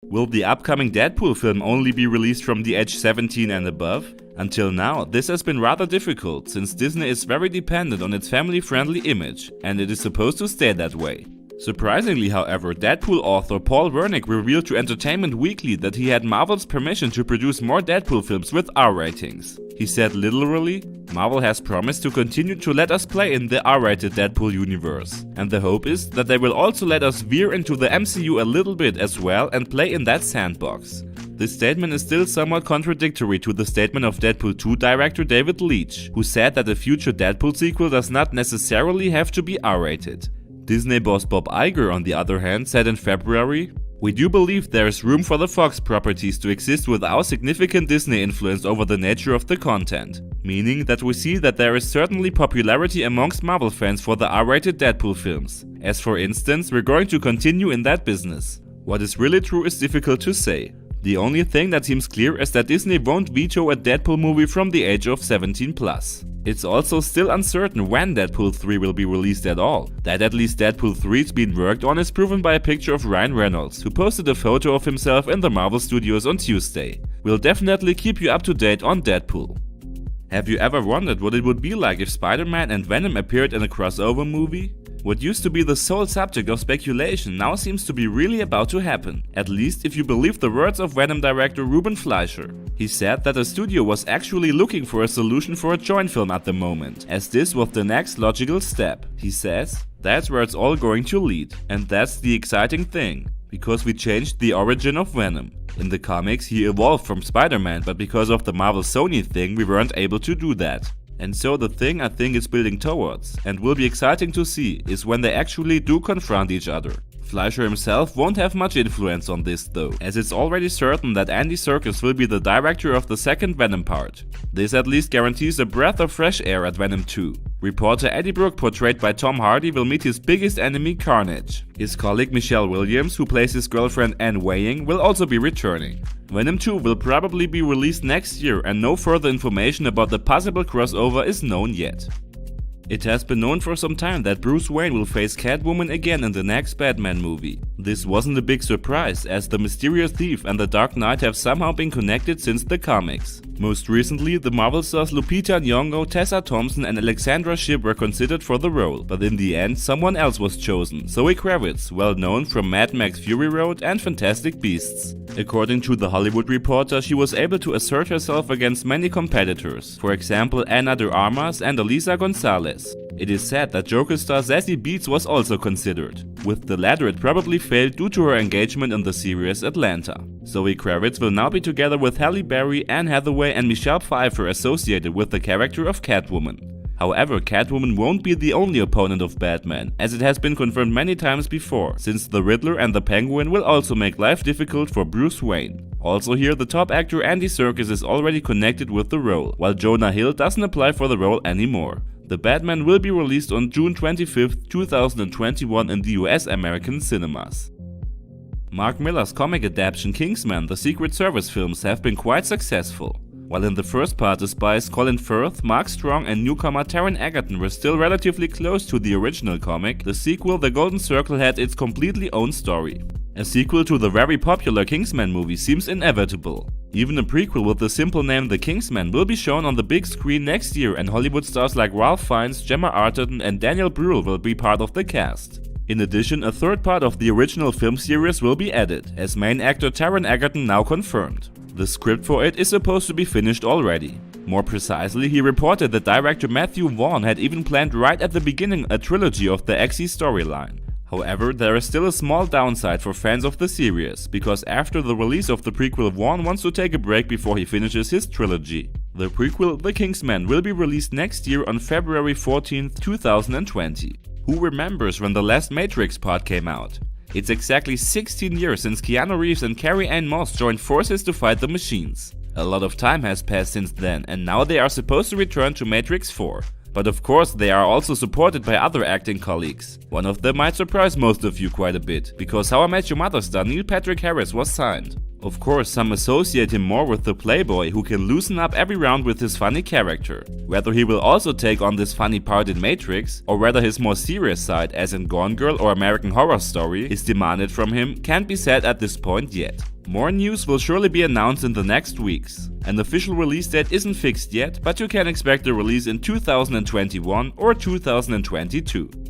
Will the upcoming Deadpool film only be released from the age 17 and above? Until now, this has been rather difficult since Disney is very dependent on its family-friendly image, and it is supposed to stay that way. Surprisingly, however, Deadpool author Paul Wernick revealed to Entertainment Weekly that he had Marvel's permission to produce more Deadpool films with R ratings. He said literally, "Marvel has promised to continue to let us play in the R-rated Deadpool universe, and the hope is that they will also let us veer into the MCU a little bit as well and play in that sandbox." This statement is still somewhat contradictory to the statement of Deadpool 2 director David Leitch, who said that a future Deadpool sequel does not necessarily have to be R-rated. Disney boss Bob Iger, on the other hand, said in February, "We do believe there is room for the Fox properties to exist without significant Disney influence over the nature of the content, meaning that we see that there is certainly popularity amongst Marvel fans for the R-rated Deadpool films. As for instance, we're going to continue in that business." What is really true is difficult to say. The only thing that seems clear is that Disney won't veto a Deadpool movie from the age of 17+. It's also still uncertain when Deadpool 3 will be released at all. That at least Deadpool 3 is being worked on is proven by a picture of Ryan Reynolds, who posted a photo of himself in the Marvel Studios on Tuesday. We'll definitely keep you up to date on Deadpool. Have you ever wondered what it would be like if Spider-Man and Venom appeared in a crossover movie? What used to be the sole subject of speculation now seems to be really about to happen, at least if you believe the words of Venom director Ruben Fleischer. He said that the studio was actually looking for a solution for a joint film at the moment, as this was the next logical step. He says, "That's where it's all going to lead, and that's the exciting thing, because we changed the origin of Venom. In the comics he evolved from Spider-Man, but because of the Marvel-Sony thing we weren't able to do that. And so the thing I think it's building towards, and will be exciting to see, is when they actually do confront each other." Fleischer himself won't have much influence on this though, as it's already certain that Andy Serkis will be the director of the second Venom part. This at least guarantees a breath of fresh air at Venom 2. Reporter Eddie Brooke, portrayed by Tom Hardy, will meet his biggest enemy, Carnage. His colleague Michelle Williams, who plays his girlfriend Anne Weying, will also be returning. Venom 2 will probably be released next year, and no further information about the possible crossover is known yet. It has been known for some time that Bruce Wayne will face Catwoman again in the next Batman movie. This wasn't a big surprise, as the mysterious thief and the Dark Knight have somehow been connected since the comics. Most recently, the Marvel Stars Lupita Nyongo, Tessa Thompson and Alexandra Shipp were considered for the role, but in the end someone else was chosen, Zoe Kravitz, well known from Mad Max Fury Road and Fantastic Beasts. According to The Hollywood Reporter, she was able to assert herself against many competitors, for example Ana de Armas and Elisa Gonzalez. It is said that Joker star Zazie Beetz was also considered. With the latter it probably failed due to her engagement in the series Atlanta. Zoe Kravitz will now be together with Halle Berry, Anne Hathaway and Michelle Pfeiffer associated with the character of Catwoman. However, Catwoman won't be the only opponent of Batman, as it has been confirmed many times before, since the Riddler and the Penguin will also make life difficult for Bruce Wayne. Also here, the top actor Andy Serkis is already connected with the role, while Jonah Hill doesn't apply for the role anymore. The Batman will be released on June 25, 2021 in the US American cinemas. Mark Millar's comic adaptation Kingsman, the Secret Service films have been quite successful. While in the first part the spies Colin Firth, Mark Strong and newcomer Taron Eggerton were still relatively close to the original comic, the sequel The Golden Circle had its completely own story. A sequel to the very popular Kingsman movie seems inevitable. Even a prequel with the simple name The Kingsman will be shown on the big screen next year, and Hollywood stars like Ralph Fiennes, Gemma Arterton and Daniel Bruhl will be part of the cast. In addition, a third part of the original film series will be added, as main actor Taron Egerton now confirmed. The script for it is supposed to be finished already. More precisely, he reported that director Matthew Vaughn had even planned right at the beginning a trilogy of the Xe storyline. However, there is still a small downside for fans of the series, because after the release of the prequel, Vaughn wants to take a break before he finishes his trilogy. The prequel, The Kingsman, will be released next year on February 14, 2020. Who remembers when the last Matrix part came out? It's exactly 16 years since Keanu Reeves and Carrie-Anne Moss joined forces to fight the machines. A lot of time has passed since then, and now they are supposed to return to Matrix 4. But of course they are also supported by other acting colleagues. One of them might surprise most of you quite a bit, because How I Met Your Mother star Neil Patrick Harris was signed. Of course, some associate him more with the playboy who can loosen up every round with his funny character. Whether he will also take on this funny part in Matrix, or whether his more serious side, as in Gone Girl or American Horror Story, is demanded from him, can't be said at this point yet. More news will surely be announced in the next weeks. An official release date isn't fixed yet, but you can expect a release in 2021 or 2022.